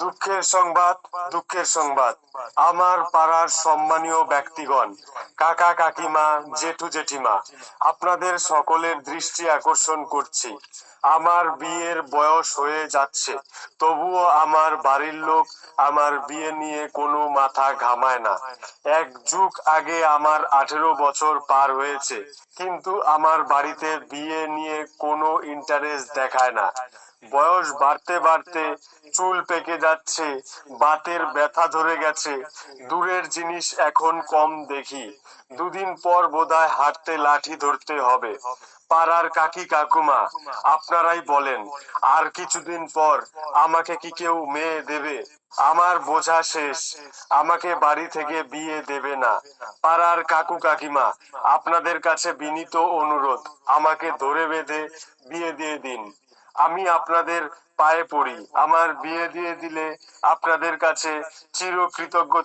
দুঃখের সংবাদ, দুঃখের সংবাদ। আমার পাড়ার সম্মানীয় ব্যক্তিগণ, কাকা কাকিমা, জেঠু জেঠিমা, আপনাদের সকলের দৃষ্টি আকর্ষণ করছি। আমার বিয়ের বয়স হয়ে যাচ্ছে, তবুও আমার বাড়ির লোক আমার বিয়ে নিয়ে কোনো মাথা ঘামায় না। এক যুগ আগে আমার 18 বছর পার হয়েছে, কিন্তু আমার বাড়িতে বিয়ে নিয়ে কোনো ইন্টারেস্ট দেখায় না। বয়স বাড়তে বাড়তে চুল পেকে যাচ্ছে, বাতের ব্যথা ধরে গেছে, দূরের জিনিস এখন কম দেখি। দুদিন পর বোধহয় হাঁটতে লাঠি ধরতে হবে। পাড়ার কাকি কাকুমা, আপনারাই বলেন, আর কিছুদিন পর আমাকে কি কেউ মেয়ে দেবে? আমার বোঝা শেষ, আমাকে বাড়ি থেকে বিয়ে দেবে না। পাড়ার কাকু কাকিমা, আপনাদের কাছে বিনীত অনুরোধ, আমাকে ধরে বেঁধে বিয়ে দিয়ে দিন। আমি আপনাদের পায়ে পড়ি, আমার বিয়ে দিয়ে দিলে আপনাদের কাছে চিরকৃতজ্ঞ